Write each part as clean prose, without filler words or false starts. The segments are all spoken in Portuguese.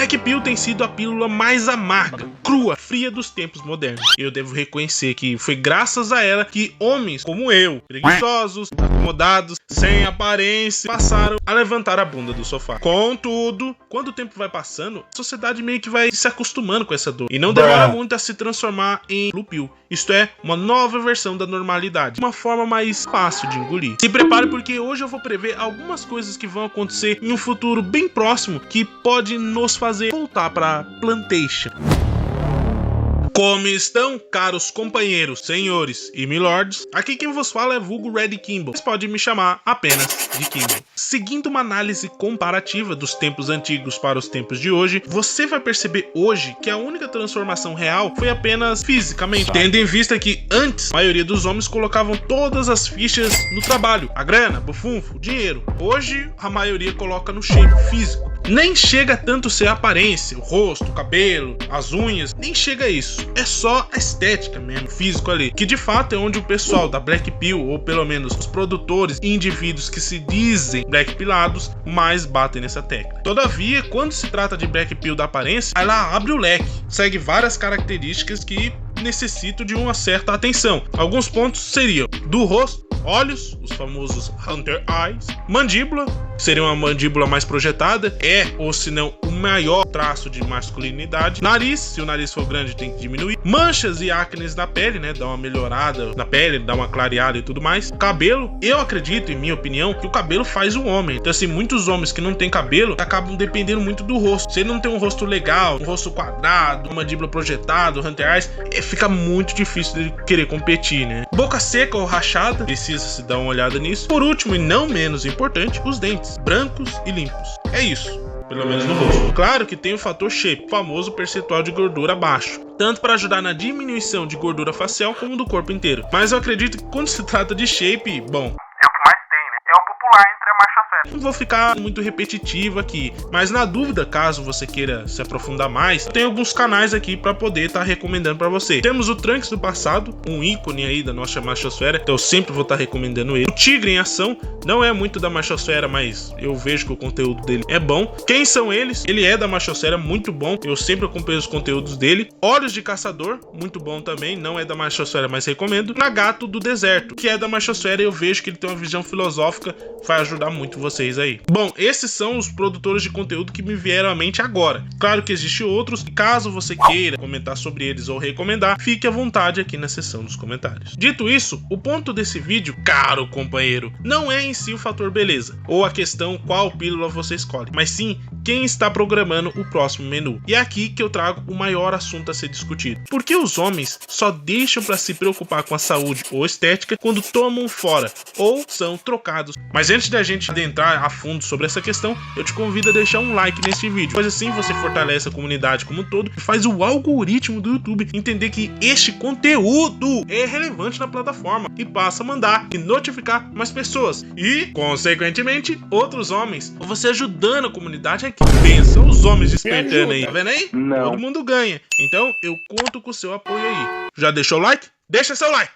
Black Pill tem sido a pílula mais amarga, crua, fria dos tempos modernos. Eu devo reconhecer que foi graças a ela que homens como eu, preguiçosos, acomodados, sem aparência, passaram a levantar a bunda do sofá. Contudo, quando o tempo vai passando, a sociedade meio que vai se acostumando com essa dor e não demora muito a se transformar em Blue Pill. Isto é, uma nova versão da normalidade, uma forma mais fácil de engolir. Se prepare porque hoje eu vou prever algumas coisas que vão acontecer em um futuro bem próximo que pode nos fazer voltar para Plantation. Como estão, caros companheiros, senhores e milords? Aqui quem vos fala é vulgo Red Kimble. Vocês podem me chamar apenas de Kimble. Seguindo uma análise comparativa dos tempos antigos para os tempos de hoje, você vai perceber hoje que a única transformação real foi apenas fisicamente, tendo em vista que antes a maioria dos homens colocavam todas as fichas no trabalho, a grana, bufunfo, dinheiro. Hoje a maioria coloca no shape físico. Nem chega tanto ser a aparência, o rosto, o cabelo, as unhas, nem chega a isso. É só a estética mesmo, físico ali, que de fato é onde o pessoal da Black Pill, ou pelo menos os produtores e indivíduos que se dizem Black Pillados, mais batem nessa tecla. Todavia, quando se trata de Black Pill da aparência, ela abre o leque, segue várias características que necessitam de uma certa atenção. Alguns pontos seriam do rosto, olhos, os famosos Hunter Eyes, mandíbula, seria uma mandíbula mais projetada, ou se não o maior traço de masculinidade. Nariz, se o nariz for grande tem que diminuir. Manchas e acnes na pele, né, dá uma melhorada na pele, dá uma clareada e tudo mais. Cabelo, eu acredito, em minha opinião, que o cabelo faz o homem. Então assim, muitos homens que não têm cabelo acabam dependendo muito do rosto. Se ele não tem um rosto legal, um rosto quadrado, uma mandíbula projetada, Hunter Eyes, fica muito difícil de querer competir, né? Boca seca ou rachada, precisa se dar uma olhada nisso. Por último e não menos importante, os dentes, brancos e limpos. É isso, pelo menos no rosto. Claro que tem o fator shape, o famoso percentual de gordura baixo, tanto para ajudar na diminuição de gordura facial como do corpo inteiro. Mas eu acredito que quando se trata de shape, bom, é o que mais tem, né? É o popular entre a machosfera. Não vou ficar muito repetitivo aqui, mas na dúvida, caso você queira se aprofundar mais, tem alguns canais aqui para poder estar recomendando para você. Temos o Trunks do passado, um ícone aí da nossa machosfera, então eu sempre vou estar recomendando ele. O Tigre em Ação, não é muito da machosfera, mas eu vejo que o conteúdo dele é bom. Quem são eles? Ele é da machosfera, muito bom, eu sempre acompanho os conteúdos dele. Olhos de Caçador, muito bom também, não é da machosfera, mas recomendo. Nagato do Deserto, que é da machosfera, e eu vejo que ele tem uma visão filosófica, vai ajudar muito vocês aí. Bom, esses são os produtores de conteúdo que me vieram à mente agora. Claro que existem outros, e caso você queira comentar sobre eles ou recomendar, fique à vontade aqui na seção dos comentários. Dito isso, o ponto desse vídeo, caro companheiro, não é em si o fator beleza, ou a questão qual pílula você escolhe, mas sim quem está programando o próximo menu. E é aqui que eu trago o maior assunto a ser discutido. Por que os homens só deixam para se preocupar com a saúde ou estética quando tomam fora, ou são trocados? Mas antes da gente adentrar a fundo sobre essa questão, eu te convido a deixar um like neste vídeo, pois assim você fortalece a comunidade como um todo e faz o algoritmo do YouTube entender que este conteúdo é relevante na plataforma e passa a mandar e notificar mais pessoas e, consequentemente, outros homens. Você ajudando a comunidade, que pensa, os homens despertando aí, tá vendo aí? Não. Todo mundo ganha. Então eu conto com o seu apoio aí. Já deixou o like? Deixa seu like!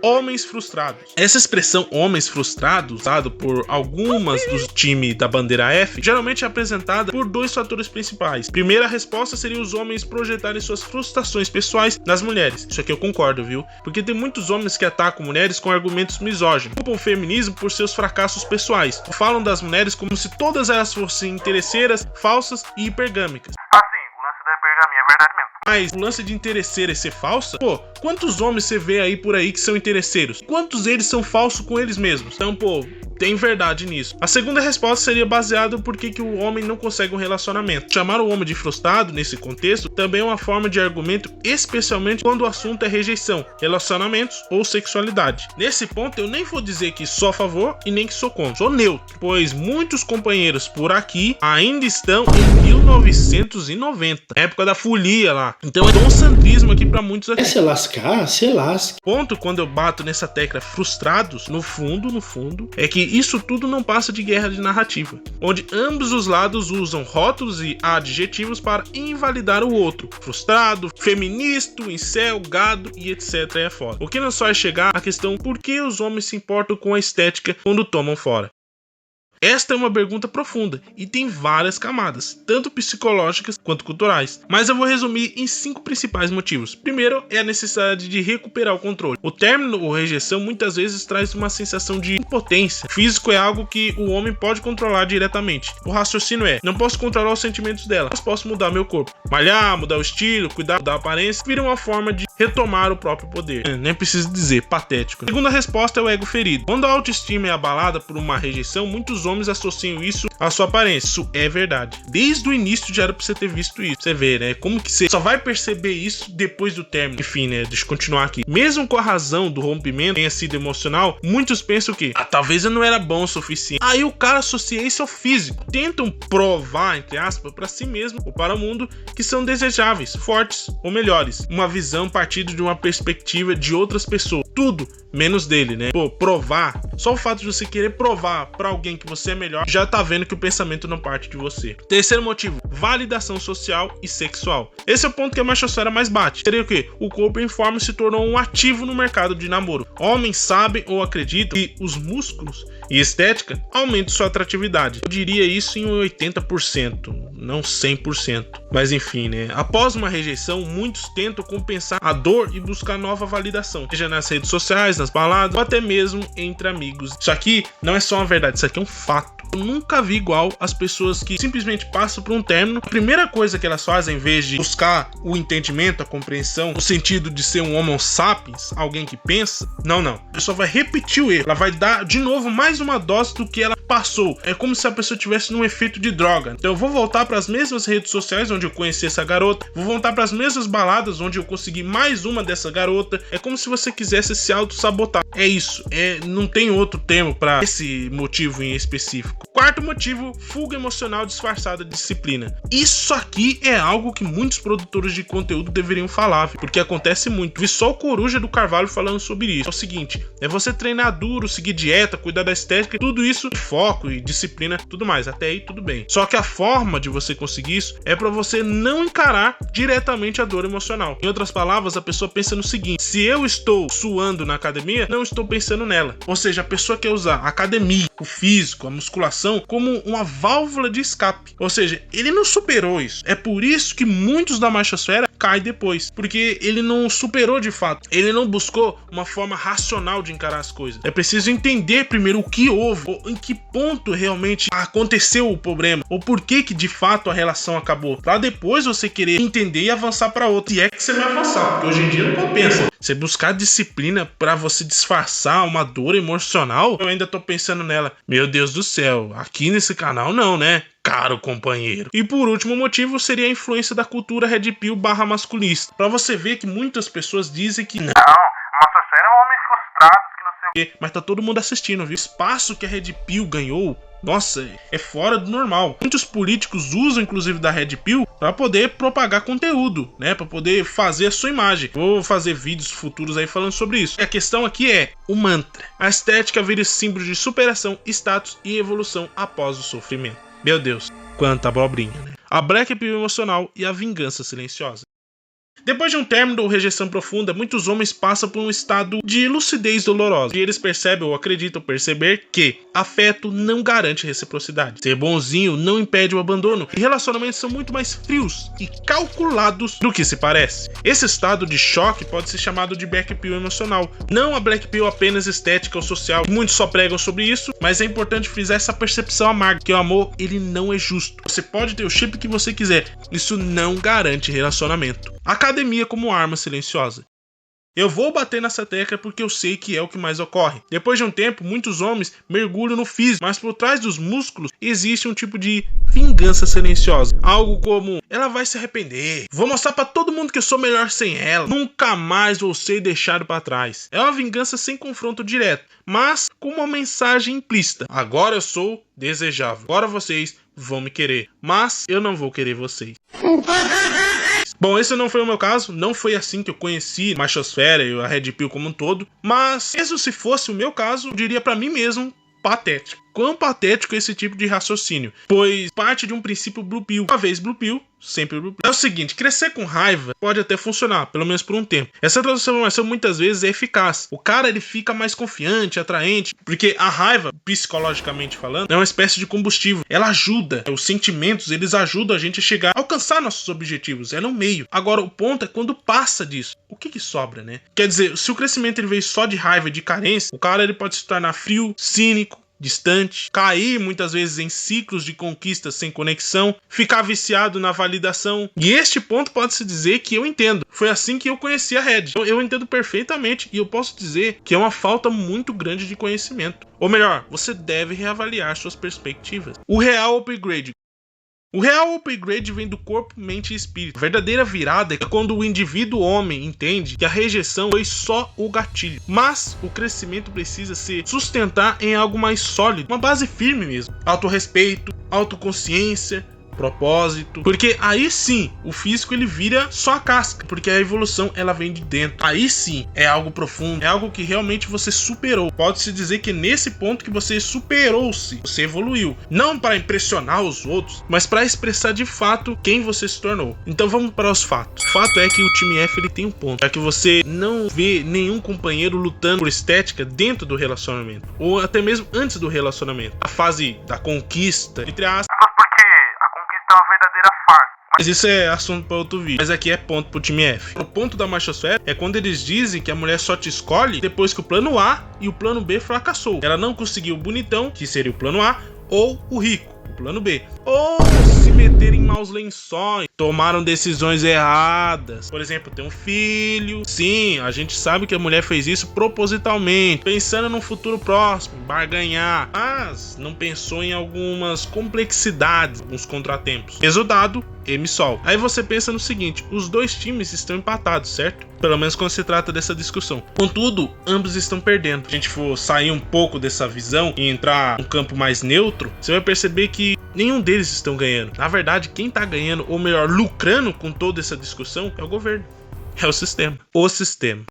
Homens frustrados. Essa expressão homens frustrados, usada por algumas dos times da bandeira F, geralmente é apresentada por dois fatores principais. Primeira resposta seria os homens projetarem suas frustrações pessoais nas mulheres. Isso aqui eu concordo, viu? Porque tem muitos homens que atacam mulheres com argumentos misóginos, culpam o feminismo por seus fracassos pessoais, falam das mulheres como se todas elas fossem interesseiras, falsas e hipergâmicas. Ah, sim, o lance da hipergamia é verdade mesmo. Mas o lance de interesseira e ser falsa, pô, quantos homens você vê aí por aí que são interesseiros? Quantos deles são falsos com eles mesmos? Então, pô, tem verdade nisso. A segunda resposta seria baseada por que o homem não consegue um relacionamento. Chamar o homem de frustrado nesse contexto também é uma forma de argumento, especialmente quando o assunto é rejeição, relacionamentos ou sexualidade. Nesse ponto eu nem vou dizer que sou a favor e nem que sou contra, sou neutro, pois muitos companheiros por aqui ainda estão em 1990, época da folia lá. Então é donsandrismo aqui pra muitos aqui. É se lascar, se lasca. Ponto quando eu bato nessa tecla frustrados, no fundo, é que isso tudo não passa de guerra de narrativa, onde ambos os lados usam rótulos e adjetivos para invalidar o outro. Frustrado, feminista, incel, gado e etc. é fora. O que não só é chegar à questão por que os homens se importam com a estética quando tomam fora. Esta é uma pergunta profunda e tem várias camadas, tanto psicológicas quanto culturais. Mas eu vou resumir em 5 principais motivos. Primeiro é a necessidade de recuperar o controle. O término ou rejeição muitas vezes traz uma sensação de impotência. O físico é algo que o homem pode controlar diretamente. O raciocínio é: não posso controlar os sentimentos dela, mas posso mudar meu corpo. Malhar, mudar o estilo, cuidar da aparência, vira uma forma de retomar o próprio poder. Nem preciso dizer, patético. A segunda resposta é o ego ferido. Quando a autoestima é abalada por uma rejeição, muitos homens associam isso à sua aparência. Isso é verdade. Desde o início já era pra você ter visto isso. Você vê, né? Como que você só vai perceber isso depois do término. Enfim, né? Deixa eu continuar aqui. Mesmo com a razão do rompimento tenha sido emocional, muitos pensam que talvez eu não era bom o suficiente. Aí o cara associa isso ao físico. Tentam provar, entre aspas, pra si mesmo ou para o mundo que são desejáveis, fortes ou melhores. Uma visão partindo de uma perspectiva de outras pessoas. Tudo menos dele, né? Pô, provar. Só o fato de você querer provar pra alguém que você é melhor, já tá vendo que o pensamento não parte de você. Terceiro motivo: validação social e sexual. Esse é o ponto que a machosfera mais bate. Seria o quê? O corpo em forma se tornou um ativo no mercado de namoro. Homens sabem ou acreditam que os músculos e estética aumentam sua atratividade. Eu diria isso em 80%, não 100%. Mas enfim, né? Após uma rejeição, muitos tentam compensar a dor e buscar nova validação, seja nas redes sociais, nas baladas ou até mesmo entre amigos. Isso aqui não é só uma verdade, isso aqui é um fato. Eu nunca vi igual as pessoas que simplesmente passam por um término. A primeira coisa que elas fazem, em vez de buscar o entendimento, a compreensão, no sentido de ser um homo sapiens, alguém que pensa, não. A pessoa vai repetir o erro. Ela vai dar de novo mais uma dose do que ela passou. É como se a pessoa tivesse num efeito de droga. Então eu vou voltar para as mesmas redes sociais onde eu conheci essa garota, vou voltar para as mesmas baladas onde eu consegui mais uma dessa garota. É como se você quisesse se auto-sabotar. É isso. Não tem outro termo para esse motivo em específico. Quarto motivo: fuga emocional disfarçada de disciplina. Isso aqui é algo que muitos produtores de conteúdo deveriam falar, porque acontece muito. Vi só o Coruja do Carvalho falando sobre isso. É o seguinte: é você treinar duro, seguir dieta, cuidar da estética, tudo isso, foco e disciplina, tudo mais. Até aí tudo bem. Só que a forma de você conseguir isso é para você não encarar diretamente a dor emocional. Em outras palavras, a pessoa pensa no seguinte: se eu estou suando na academia, não estou pensando nela. Ou seja, a pessoa quer usar a academia, o físico, a musculação como uma válvula de escape. Ou seja, ele não superou isso. É por isso que muitos da machosfera caem depois, porque ele não superou de fato. Ele não buscou uma forma racional de encarar as coisas. É preciso entender primeiro o que houve, ou em que ponto realmente aconteceu o problema, ou por que de fato a relação acabou, para depois você querer entender e avançar para outro. E é que você vai avançar, porque hoje em dia não compensa você buscar disciplina para você disfarçar uma dor emocional. Eu ainda tô pensando nela. Meu Deus do céu, aqui nesse canal não, né? Caro companheiro. E por último motivo seria a influência da cultura red pill / masculista. Para você ver que muitas pessoas dizem que não, machosfera é homens frustrados que não sei o quê, mas tá todo mundo assistindo, viu? O espaço que a red pill ganhou, nossa, é fora do normal. Muitos políticos usam inclusive da red pill para poder propagar conteúdo, né? Para poder fazer a sua imagem. Vou fazer vídeos futuros aí falando sobre isso. A questão aqui é o mantra. A estética vira símbolo de superação, status e evolução após o sofrimento. Meu Deus, quanta abobrinha, né? A black pill emocional e a vingança silenciosa. Depois de um término ou rejeição profunda, muitos homens passam por um estado de lucidez dolorosa. E eles percebem ou acreditam perceber que afeto não garante reciprocidade. Ser bonzinho não impede o abandono. E relacionamentos são muito mais frios e calculados do que se parece. Esse estado de choque pode ser chamado de black pill emocional. Não a black pill apenas estética ou social. Muitos só pregam sobre isso, mas é importante frisar essa percepção amarga, que o amor, ele não é justo. Você pode ter o shape que você quiser. Isso não garante relacionamento. Academia como arma silenciosa. Eu vou bater nessa tecla porque eu sei que é o que mais ocorre. Depois de um tempo, muitos homens mergulham no físico, mas por trás dos músculos existe um tipo de vingança silenciosa. Algo como: ela vai se arrepender, vou mostrar pra todo mundo que eu sou melhor sem ela, nunca mais vou ser deixado pra trás. É uma vingança sem confronto direto, mas com uma mensagem implícita: agora eu sou desejável, agora vocês vão me querer, mas eu não vou querer vocês. Bom, esse não foi o meu caso, não foi assim que eu conheci a machosfera e a red pill como um todo, mas mesmo se fosse o meu caso, eu diria pra mim mesmo: patético. quão patético é esse tipo de raciocínio, pois parte de um princípio Blue Pill. Uma vez Blue Pill, sempre Blue Pill. É o seguinte, crescer com raiva pode até funcionar, pelo menos por um tempo. Essa transformação muitas vezes é eficaz. O cara, ele fica mais confiante, atraente, porque a raiva, psicologicamente falando, é uma espécie de combustível. Ela ajuda, os sentimentos, eles ajudam a gente a chegar, a alcançar nossos objetivos. Ela é um meio. Agora, o ponto é quando passa disso. O que sobra, né? Quer dizer, se o crescimento ele veio só de raiva e de carência, o cara ele pode se tornar frio, cínico, distante, cair muitas vezes em ciclos de conquistas sem conexão, ficar viciado na validação. E este ponto pode-se dizer que eu entendo. Foi assim que eu conheci a Red. Eu entendo perfeitamente e eu posso dizer que é uma falta muito grande de conhecimento. Ou melhor, você deve reavaliar suas perspectivas. O real upgrade. O real upgrade vem do corpo, mente e espírito. A verdadeira virada é quando o indivíduo homem entende que a rejeição foi só o gatilho. Mas o crescimento precisa se sustentar em algo mais sólido, uma base firme mesmo. Autorrespeito, autoconsciência, propósito, porque aí sim o físico ele vira só a casca, porque a evolução ela vem de dentro. Aí sim é algo profundo, é algo que realmente você superou. Pode-se dizer que é nesse ponto que você superou-se, você evoluiu, não para impressionar os outros, mas para expressar de fato quem você se tornou. Então vamos para os fatos. O fato é que o time F ele tem um ponto, é que você não vê nenhum companheiro lutando por estética dentro do relacionamento, ou até mesmo antes do relacionamento, a fase da conquista, entre aspas, é uma verdadeira farsa. mas isso é assunto para outro vídeo. Mas aqui é ponto pro time F. O ponto da machosfera é quando eles dizem que a mulher só te escolhe depois que o plano A e o plano B fracassou. Ela não conseguiu o bonitão, que seria o plano A, ou o rico, o plano B. Ou se meter em maus lençóis, tomaram decisões erradas. Por exemplo, ter um filho. Sim, a gente sabe que a mulher fez isso propositalmente, pensando num futuro próximo, barganhar, mas não pensou em algumas complexidades, alguns contratempos. Resultado, M-Sol. Aí você pensa no seguinte, os dois times estão empatados, certo? Pelo menos quando se trata dessa discussão. Contudo, ambos estão perdendo. Se a gente for sair um pouco dessa visão e entrar num campo mais neutro, você vai perceber que nenhum deles estão ganhando. Na verdade, quem tá ganhando, ou melhor, lucrando com toda essa discussão, é o governo. É o sistema. O sistema.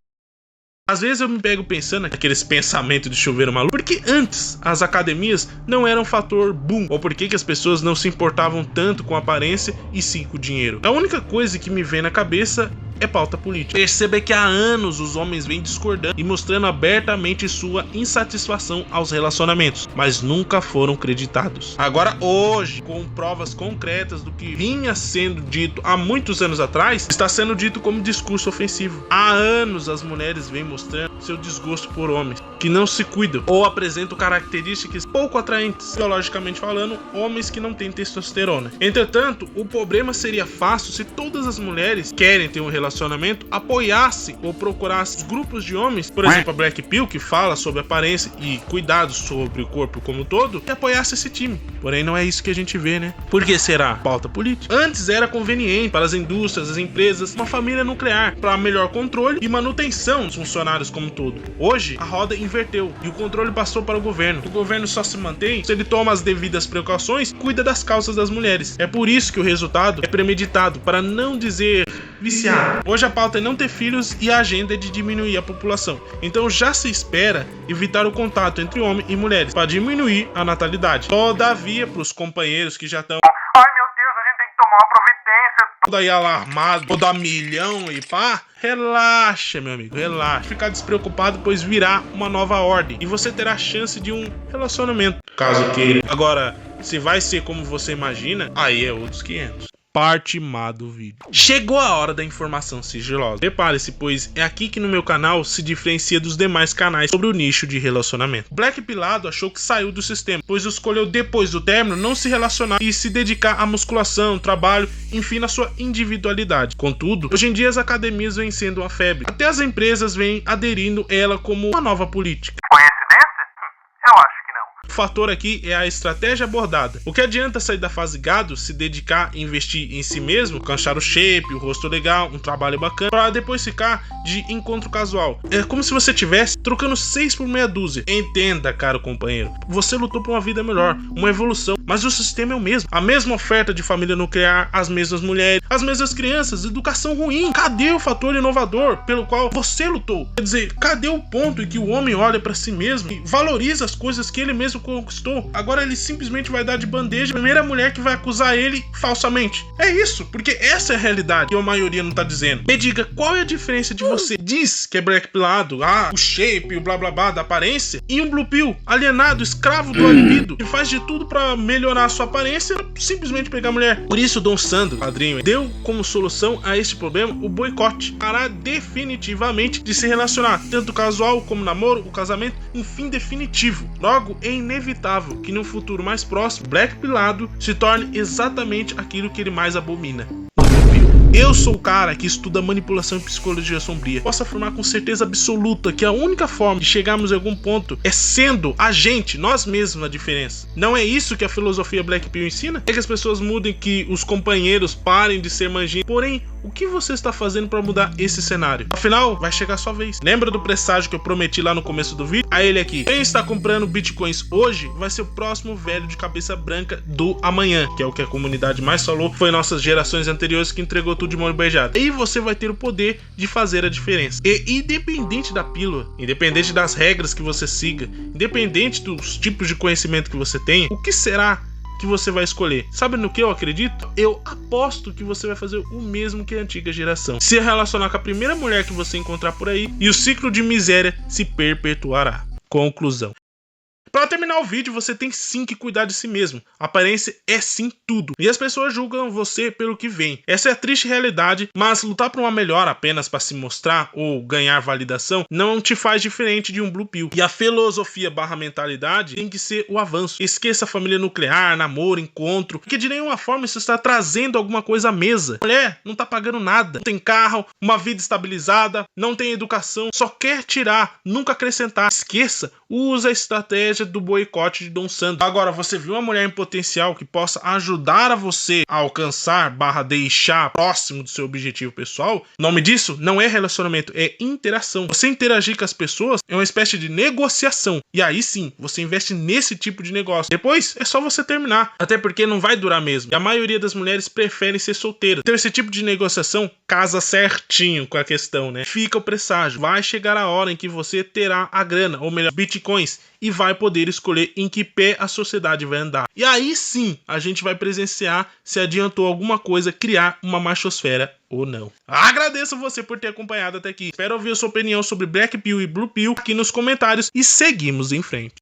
Às vezes eu me pego pensando naqueles pensamentos de chuveiro maluco, porque antes as academias não eram um fator boom, ou por que as pessoas não se importavam tanto com a aparência e sim com o dinheiro. A única coisa que me vem na cabeça é pauta política. Perceba que há anos os homens vêm discordando e mostrando abertamente sua insatisfação aos relacionamentos, mas nunca foram creditados. Agora hoje, com provas concretas do que vinha sendo dito há muitos anos atrás, está sendo dito como discurso ofensivo. Há anos as mulheres vêm mostrando seu desgosto por homens que não se cuidam ou apresentam características pouco atraentes, biologicamente falando, homens que não têm testosterona. Entretanto, o problema seria fácil se todas as mulheres que querem ter um relacionamento apoiasse ou procurasse grupos de homens, por exemplo a Black Pill, que fala sobre aparência e cuidados sobre o corpo como um todo, e apoiasse esse time. Porém não é isso que a gente vê, né? Por que será? Pauta política. Antes era conveniente para as indústrias, as empresas, uma família nuclear para melhor controle e manutenção dos funcionários como um todo. Hoje a roda inverteu e o controle passou para o governo. O governo só se mantém se ele toma as devidas precauções e cuida das causas das mulheres. É por isso que o resultado é premeditado, para não dizer viciado. Hoje a pauta é não ter filhos e a agenda é de diminuir a população. Então já se espera evitar o contato entre homens e mulheres para diminuir a natalidade. Todavia, para os companheiros que já estão Ai meu Deus, a gente tem que tomar uma providência. daí alarmado, ou dar milhão e pá, relaxa, meu amigo, relaxa. Ficar despreocupado, pois virá uma nova ordem e você terá a chance de um relacionamento, caso queira. Agora, se vai ser como você imagina, aí é outros 500. Parte má do vídeo. Chegou a hora da informação sigilosa. Prepare-se, pois é aqui que no meu canal se diferencia dos demais canais sobre o nicho de relacionamento. Black Pilado achou que saiu do sistema, pois escolheu depois do término não se relacionar e se dedicar à musculação, trabalho, enfim, na sua individualidade. Contudo, hoje em dia as academias vêm sendo uma febre. Até as empresas vêm aderindo ela como uma nova política. Coincidência? Eu acho que não. O fator aqui é a estratégia abordada. O que adianta sair da fase gado, se dedicar e investir em si mesmo, alcançar o shape, o rosto legal, um trabalho bacana, para depois ficar de encontro casual. É como se você estivesse trocando 6 por meia dúzia. Entenda, caro companheiro, você lutou por uma vida melhor, uma evolução, mas o sistema é o mesmo. A mesma oferta de família nuclear, as mesmas mulheres, as mesmas crianças, educação ruim. Cadê o fator inovador pelo qual você lutou? Quer dizer, cadê o ponto em que o homem olha para si mesmo e valoriza as coisas que ele mesmo conquistou, agora ele simplesmente vai dar de bandeja a primeira mulher que vai acusar ele falsamente. É isso, porque essa é a realidade que a maioria não tá dizendo. Me diga, qual é a diferença de você diz que é black pillado, o shape, o blá blá blá da aparência, e um blue pill, alienado, escravo do libido, que faz de tudo pra melhorar a sua aparência, simplesmente pegar a mulher. Por isso, Dom Sandro, padrinho, deu como solução a este problema o boicote. Parar definitivamente de se relacionar, tanto casual como namoro, o casamento, um fim definitivo. Logo, é inevitável que no futuro mais próximo, black pillado se torne exatamente aquilo que ele mais abomina. Eu sou o cara que estuda manipulação e psicologia sombria. Posso afirmar com certeza absoluta que a única forma de chegarmos a algum ponto é sendo a gente, nós mesmos, na diferença. Não é isso que a filosofia Black Pill ensina? É que as pessoas mudem, que os companheiros parem de ser manjinhos. Porém, o que você está fazendo para mudar esse cenário? Afinal, vai chegar a sua vez. Lembra do presságio que eu prometi lá no começo do vídeo? A ele aqui. Quem está comprando bitcoins hoje vai ser o próximo velho de cabeça branca do amanhã, que é o que a comunidade mais falou. Foi nossas gerações anteriores que entregou tudo de mão beijada. E você vai ter o poder de fazer a diferença. E independente da pílula, independente das regras que você siga, independente dos tipos de conhecimento que você tenha, o que será que você vai escolher? Sabe no que eu acredito? Eu aposto que você vai fazer o mesmo que a antiga geração. Se relacionar com a primeira mulher que você encontrar por aí e o ciclo de miséria se perpetuará. Conclusão. Para terminar o vídeo, você tem sim que cuidar de si mesmo. A aparência é sim tudo. E as pessoas julgam você pelo que vem. Essa é a triste realidade, mas lutar por uma melhora apenas para se mostrar ou ganhar validação não te faz diferente de um blue pill. E a filosofia / mentalidade tem que ser o avanço. Esqueça a família nuclear, namoro, encontro, porque de nenhuma forma isso está trazendo alguma coisa à mesa. A mulher não tá pagando nada, não tem carro, uma vida estabilizada, não tem educação, só quer tirar, nunca acrescentar. Esqueça, usa a estratégia do boicote de Dom Sandro. Agora, você viu uma mulher em potencial que possa ajudar a você a alcançar / deixar próximo do seu objetivo pessoal? O nome disso não é relacionamento, é interação. Você interagir com as pessoas é uma espécie de negociação. E aí sim, você investe nesse tipo de negócio. Depois é só você terminar. Até porque não vai durar mesmo. E a maioria das mulheres preferem ser solteiras. Então esse tipo de negociação casa certinho com a questão, né? Fica o presságio. Vai chegar a hora em que você terá a grana, ou melhor, bitcoins, e vai poder escolher em que pé a sociedade vai andar. E aí sim, a gente vai presenciar se adiantou alguma coisa criar uma machosfera ou não. Agradeço você por ter acompanhado até aqui. Espero ouvir a sua opinião sobre Black Pill e Blue Pill aqui nos comentários e seguimos em frente.